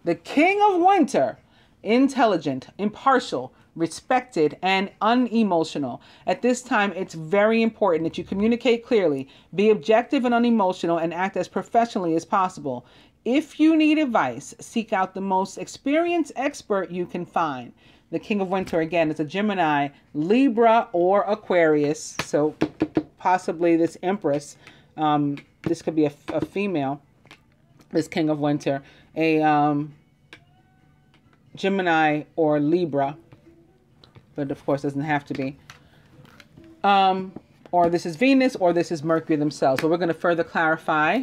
The King of Winter, intelligent, impartial, respected, and unemotional. At this time, it's very important that you communicate clearly, be objective and unemotional, and act as professionally as possible. If you need advice, seek out the most experienced expert you can find. The King of Winter, again, is a Gemini, Libra, or Aquarius. So possibly this Empress, this could be a female, this King of Winter, a Gemini or Libra, but of course doesn't have to be. Or this is Venus, or this is Mercury themselves. So we're going to further clarify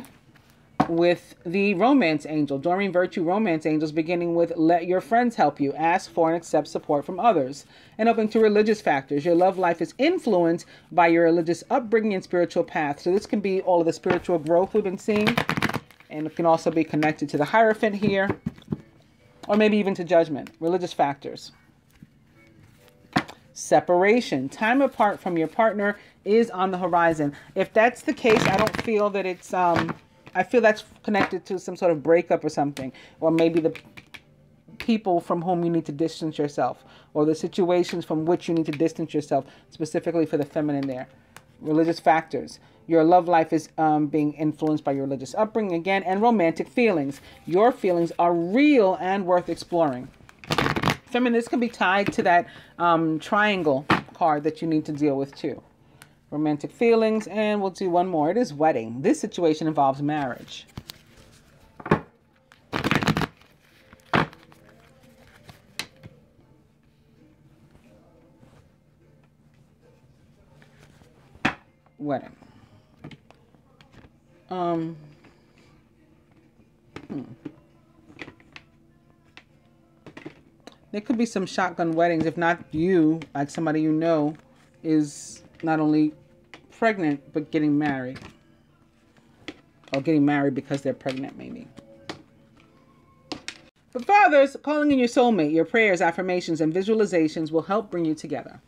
with the romance angel, Doreen Virtue romance angels, beginning with let your friends help you, ask for and accept support from others, and open to religious factors. Your love life is influenced by your religious upbringing and spiritual path. So this can be all of the spiritual growth we've been seeing, and it can also be connected to the Hierophant here, or maybe even to judgment, religious factors. Separation, time apart from your partner is on the horizon. If that's the case, I don't feel that it's I feel that's connected to some sort of breakup or something, or maybe the people from whom you need to distance yourself, or the situations from which you need to distance yourself, specifically for the feminine there. Religious factors. Your love life is being influenced by your religious upbringing again, and romantic feelings. Your feelings are real and worth exploring. Feminine, this can be tied to that triangle card that you need to deal with too. Romantic feelings, and we'll do one more. It is wedding. This situation involves marriage. Wedding. There could be some shotgun weddings. If not you, like somebody you know is not only pregnant, but getting married. Or getting married because they're pregnant, maybe. But fathers, calling in your soulmate, your prayers, affirmations, and visualizations will help bring you together.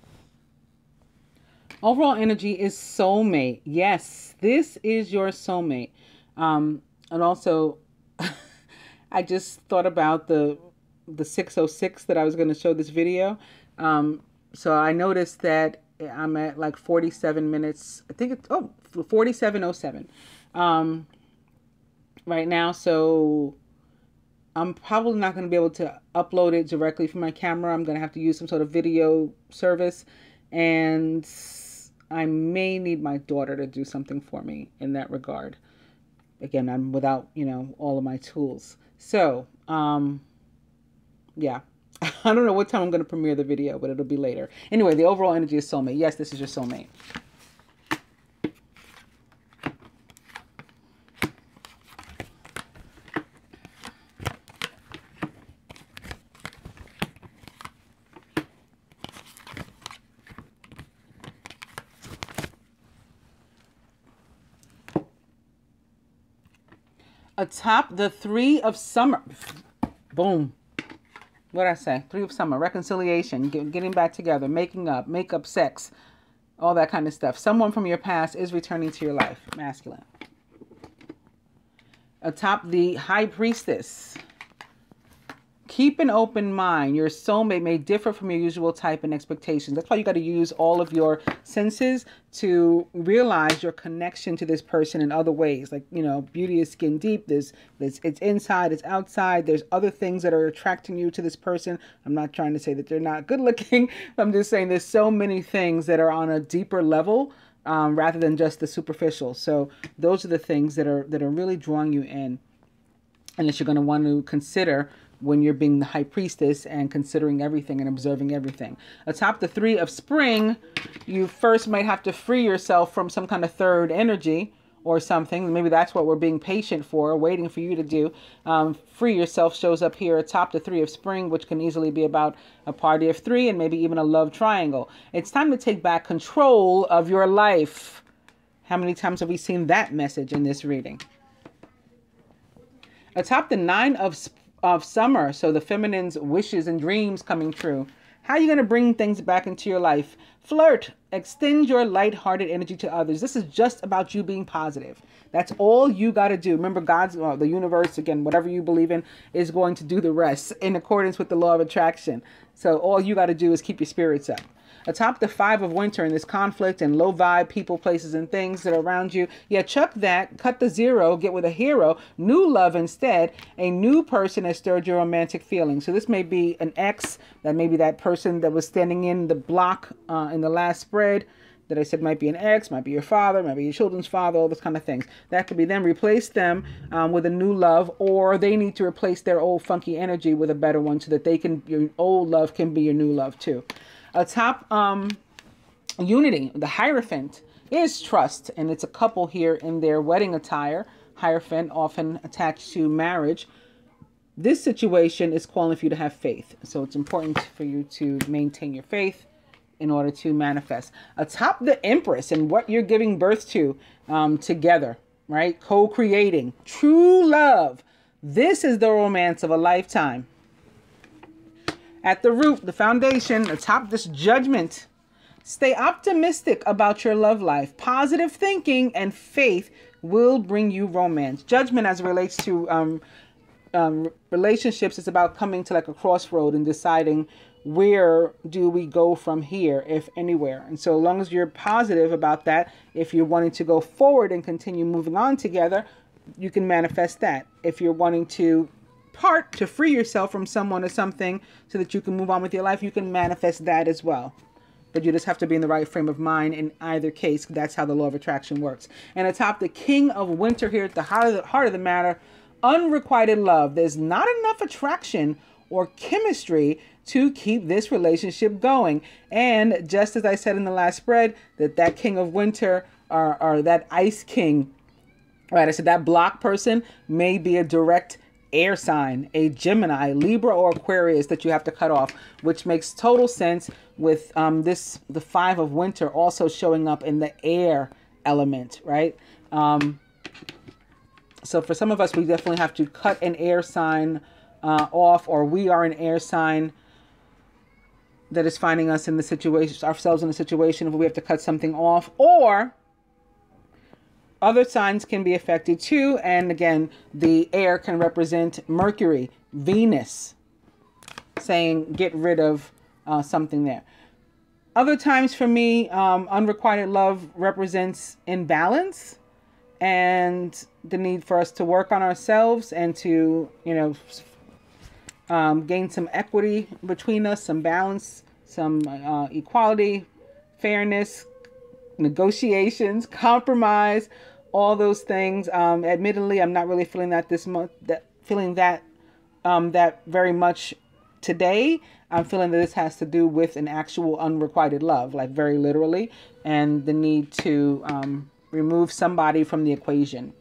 Overall energy is soulmate. Yes, this is your soulmate. And also, I just thought about the 606 that I was going to show this video. So I noticed that I'm at like 47 minutes. I think it's 47:07 right now. So I'm probably not going to be able to upload it directly from my camera. I'm going to have to use some sort of video service, and I may need my daughter to do something for me in that regard. Again, I'm without, all of my tools. So, yeah. I don't know what time I'm going to premiere the video, but it'll be later. Anyway, the overall energy is soulmate. Yes, this is your soulmate. Atop the Three of Summer. Boom. What did I say? Three of Summer. Reconciliation. Getting back together. Making up. Make-up sex. All that kind of stuff. Someone from your past is returning to your life. Masculine. Atop the High Priestess. Keep an open mind. Your soulmate may differ from your usual type and expectations. That's why you got to use all of your senses to realize your connection to this person in other ways. Like, beauty is skin deep. It's inside, it's outside. There's other things that are attracting you to this person. I'm not trying to say that they're not good looking. I'm just saying there's so many things that are on a deeper level rather than just the superficial. So those are the things that are really drawing you in, and that you're going to want to consider when you're being the High Priestess and considering everything and observing everything. Atop the Three of Spring, you first might have to free yourself from some kind of third energy or something. Maybe that's what we're being patient for, waiting for you to do. Free yourself shows up here atop the Three of Spring, which can easily be about a party of three and maybe even a love triangle. It's time to take back control of your life. How many times have we seen that message in this reading? Atop the Nine of Summer, so the feminine's wishes and dreams coming true. How are you going to bring things back into your life? Flirt, Extend your lighthearted energy to others. This is just about you being positive. That's all you got to do. Remember, the universe, again, whatever you believe in, is going to do the rest in accordance with the law of attraction. So all you got to do is keep your spirits up. Atop the 5 of winter in this conflict and low vibe people, places, and things that are around you. Yeah, chuck that. Cut the 0. Get with a hero. New love instead. A new person has stirred your romantic feelings. So this may be an ex. That may be that person that was standing in the block in the last spread that I said might be an ex, might be your father, might be your children's father, all those kind of things. That could be them. Replace them with a new love, or they need to replace their old funky energy with a better one so that your old love can be your new love too. Atop unity, the Hierophant is trust, and it's a couple here in their wedding attire. Hierophant often attached to marriage. This situation is calling for you to have faith, so it's important for you to maintain your faith in order to manifest. Atop the Empress and what you're giving birth to together, right? Co-creating, true love. This is the romance of a lifetime. At the root, the foundation, atop this Judgment, stay optimistic about your love life. Positive thinking and faith will bring you romance. Judgment, as it relates to relationships, is about coming to like a crossroad and deciding where do we go from here, if anywhere. And so long as you're positive about that, if you're wanting to go forward and continue moving on together, you can manifest that. If you're wanting to part, to free yourself from someone or something so that you can move on with your life, you can manifest that as well. But you just have to be in the right frame of mind in either case. That's how the law of attraction works. And atop the King of Winter here at the heart of the matter, unrequited love. There's not enough attraction or chemistry to keep this relationship going. And just as I said in the last spread, that King of Winter or that Ice King, right? I said that block person may be a direct air sign, a Gemini, Libra, or Aquarius that you have to cut off, which makes total sense with the 5 of winter also showing up in the air element, right? So for some of us, we definitely have to cut an air sign off, or we are an air sign that is finding us in the situation, ourselves in a situation where we have to cut something off, or other signs can be affected too. And again, the air can represent Mercury, Venus, saying get rid of something there. Other times for me, unrequited love represents imbalance and the need for us to work on ourselves and to, gain some equity between us, some balance, some equality, fairness, negotiations, compromise, all those things. Admittedly, I'm not really feeling that this month, that very much today. I'm feeling that this has to do with an actual unrequited love, like very literally, and the need to remove somebody from the equation.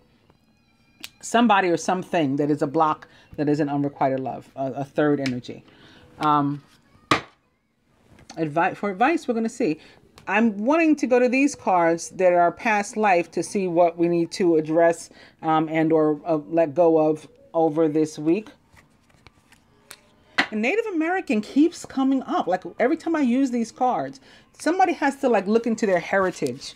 Somebody or something that is a block, that is an unrequited love, a third energy. For advice, we're going to see. I'm wanting to go to these cards that are past life to see what we need to address and or let go of over this week. And Native American keeps coming up. Like every time I use these cards, somebody has to like look into their heritage.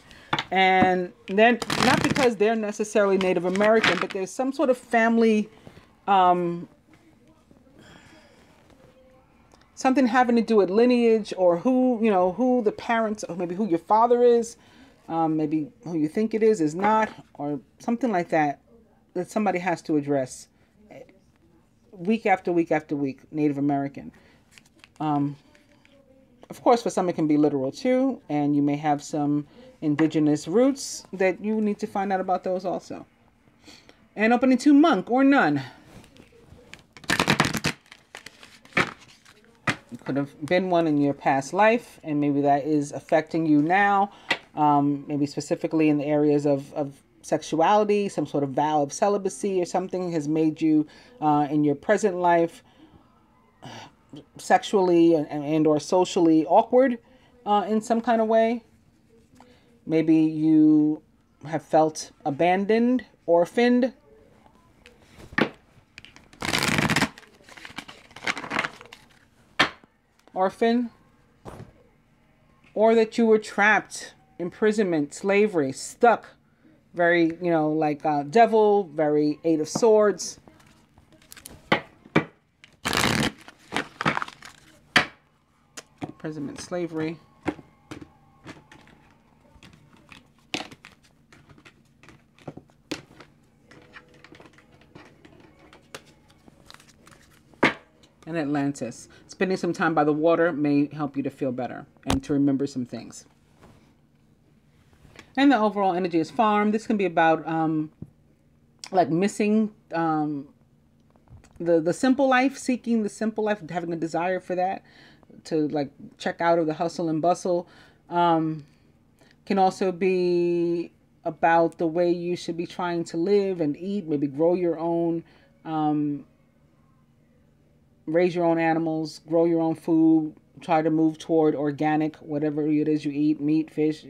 And then not because they're necessarily Native American, but there's some sort of family, something having to do with lineage, or who the parents, or maybe who your father is, maybe who you think it is not, or something like that somebody has to address week after week after week. Native American. Of course, for some it can be literal too, and you may have some indigenous roots that you need to find out about those also. And opening to monk or nun. You could have been one in your past life, and maybe that is affecting you now. Maybe specifically in the areas of sexuality, some sort of vow of celibacy or something has made you in your present life sexually and or socially awkward in some kind of way. Maybe you have felt abandoned, orphaned. Orphan. or that you were trapped, imprisonment, slavery, stuck. Very, like devil, very Eight of Swords. Imprisonment, slavery. And Atlantis. Spending some time by the water may help you to feel better and to remember some things. And the overall energy is farm. This can be about like missing the simple life, seeking the simple life, having a desire for that, to like check out of the hustle and bustle. Can also be about the way you should be trying to live and eat, maybe grow your own, raise your own animals, grow your own food, try to move toward organic, whatever it is you eat, meat, fish,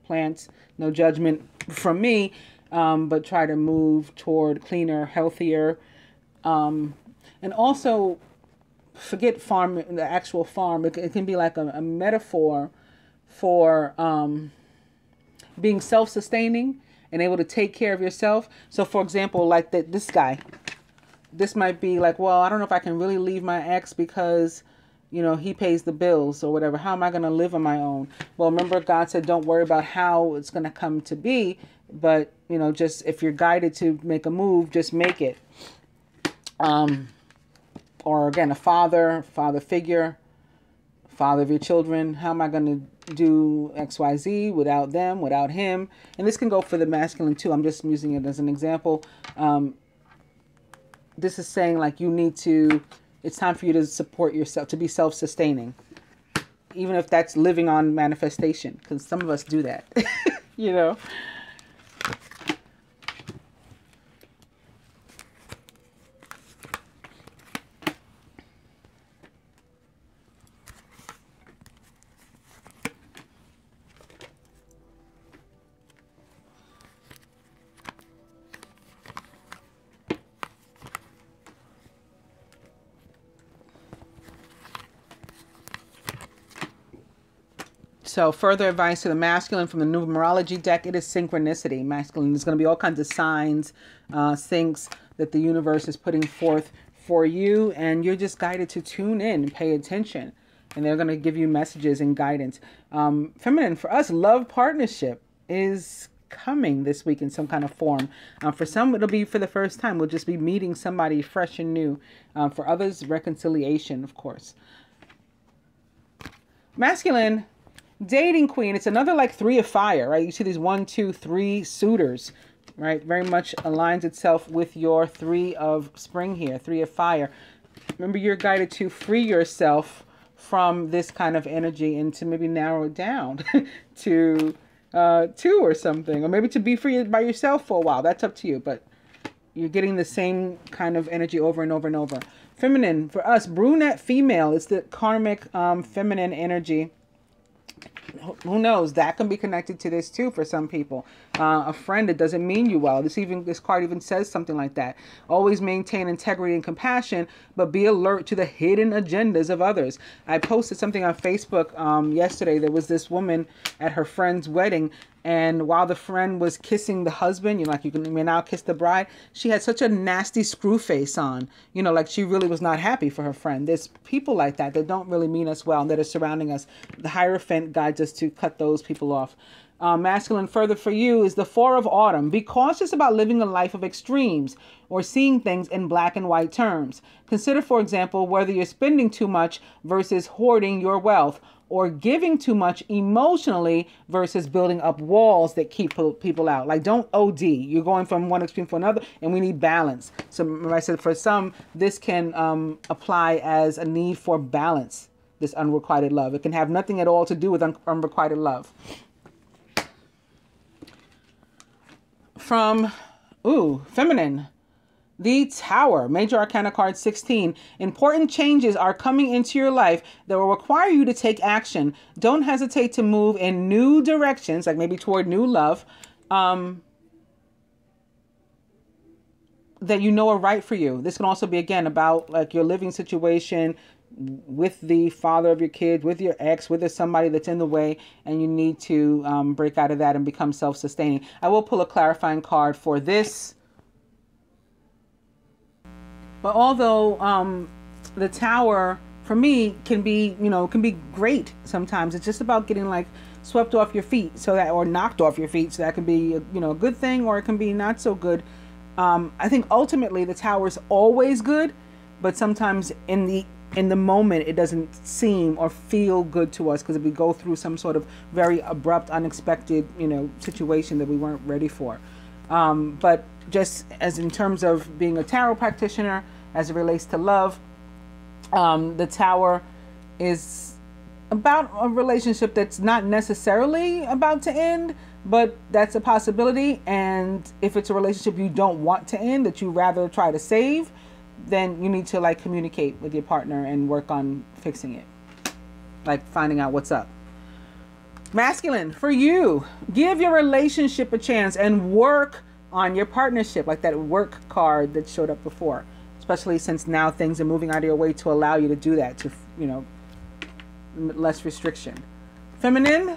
plants, no judgment from me, but try to move toward cleaner, healthier, and also forget farm, the actual farm. It can be like a metaphor for being self-sustaining and able to take care of yourself. So for example, like this guy, this might be like, well, I don't know if I can really leave my ex because, he pays the bills or whatever. How am I going to live on my own? Well, remember God said, don't worry about how it's going to come to be. But, just if you're guided to make a move, just make it. Or again, a father figure, father of your children. How am I going to do XYZ without them, without him? And this can go for the masculine too. I'm just using it as an example. This is saying like it's time for you to support yourself, to be self-sustaining. Even if that's living on manifestation, because some of us do that, So further advice to the masculine from the Numerology deck, it is synchronicity. Masculine is going to be all kinds of signs, syncs that the universe is putting forth for you. And you're just guided to tune in and pay attention. And they're going to give you messages and guidance. Feminine, for us, love partnership is coming this week in some kind of form. For some, it'll be for the first time. We'll just be meeting somebody fresh and new. For others, reconciliation, of course. Masculine, dating queen, it's another like 3 of fire, right? You see these 1, 2, 3 suitors, right? Very much aligns itself with your 3 of spring here, 3 of fire. Remember, you're guided to free yourself from this kind of energy and to maybe narrow it down to 2 or something, or maybe to be free by yourself for a while. That's up to you, but you're getting the same kind of energy over and over and over. Feminine, for us, brunette female, it's the karmic feminine energy. Who knows? That can be connected to this too for some people. A friend that doesn't mean you well. This card even says something like that. Always maintain integrity and compassion, but be alert to the hidden agendas of others. I posted something on Facebook yesterday. There was this woman at her friend's wedding, and while the friend was kissing the husband, like you may now kiss the bride, she had such a nasty screw face on. Like she really was not happy for her friend. There's people like that don't really mean us well and that are surrounding us. The Hierophant guides us to cut those people off. Masculine, further for you, is the 4 of autumn. Be cautious about living a life of extremes or seeing things in black and white terms. Consider, for example, whether you're spending too much versus hoarding your wealth, or giving too much emotionally versus building up walls that keep people out. Like, don't OD. You're going from one extreme to another, and we need balance. So remember I said for some, this can apply as a need for balance, this unrequited love. It can have nothing at all to do with unrequited love. From, feminine. The Tower, Major Arcana card 16. Important changes are coming into your life that will require you to take action. Don't hesitate to move in new directions, like maybe toward new love, that you know are right for you. This can also be, again, about like your living situation, with the father of your kids, with your ex, with somebody that's in the way, and you need to break out of that and become self-sustaining. I will pull a clarifying card for this. But although the Tower, for me, can be, can be great sometimes. It's just about getting like swept off your feet, so that, or knocked off your feet, so that can be, a good thing, or it can be not so good. I think ultimately the Tower is always good, but sometimes in the moment it doesn't seem or feel good to us because we go through some sort of very abrupt, unexpected, situation that we weren't ready for. But just as in terms of being a tarot practitioner, as it relates to love, the Tower is about a relationship that's not necessarily about to end, but that's a possibility. And if it's a relationship you don't want to end, that you rather try to save, then you need to like communicate with your partner and work on fixing it, like finding out what's up. Masculine, for you, give your relationship a chance and work on your partnership, like that work card that showed up before, especially since now things are moving out of your way to allow you to do that, to, less restriction. Feminine,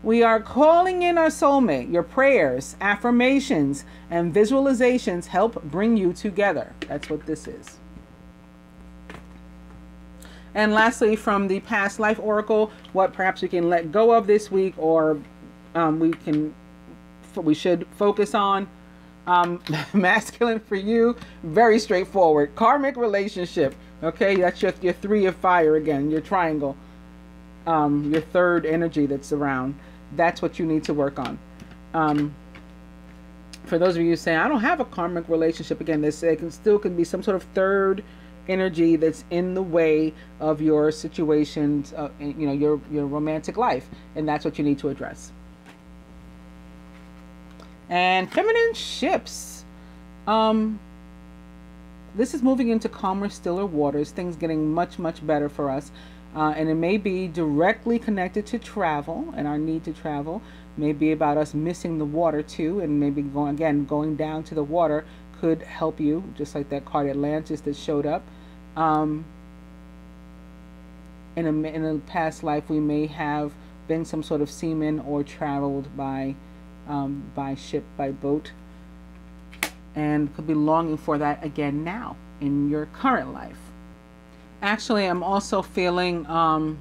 we are calling in our soulmate. Your prayers, affirmations, and visualizations help bring you together. That's what this is. And lastly, from the past life oracle, what perhaps we can let go of this week, or we should focus on. Masculine, for you, very straightforward. Karmic relationship. Okay, that's your 3 of fire again, your triangle, your third energy that's around. That's what you need to work on. For those of you saying, I don't have a karmic relationship, again, this can be some sort of third energy that's in the way of your situations, your romantic life, and that's what you need to address. And feminine ships. This is moving into calmer, stiller waters, things getting much, much better for us. And it may be directly connected to travel and our need to travel. Maybe about us missing the water too, and maybe going down to the water could help you, just like that card Atlantis that showed up. In a past life, we may have been some sort of seaman or traveled by ship, by boat, and could be longing for that again now in your current life. Actually, I'm also feeling, to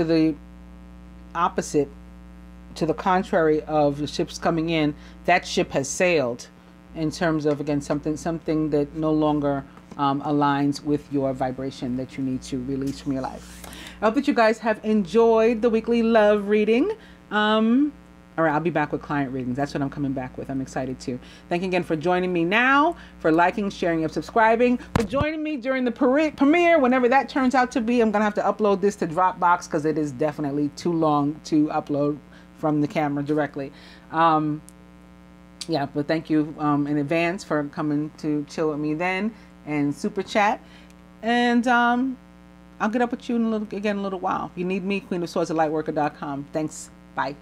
the opposite, to the contrary of the ships coming in, that ship has sailed, in terms of, again, something that no longer aligns with your vibration that you need to release from your life. I hope that you guys have enjoyed the weekly love reading. All right, I'll be back with client readings. That's what I'm coming back with. I'm excited too. Thank you again for joining me now, for liking, sharing, and subscribing, for joining me during the premiere, whenever that turns out to be. I'm going to have to upload this to Dropbox because it is definitely too long to upload from the camera directly. Yeah, but thank you in advance for coming to chill with me then and super chat. And I'll get up with you in a little while. If you need me, queenofswordsthelightworker.com. Thanks. Bye.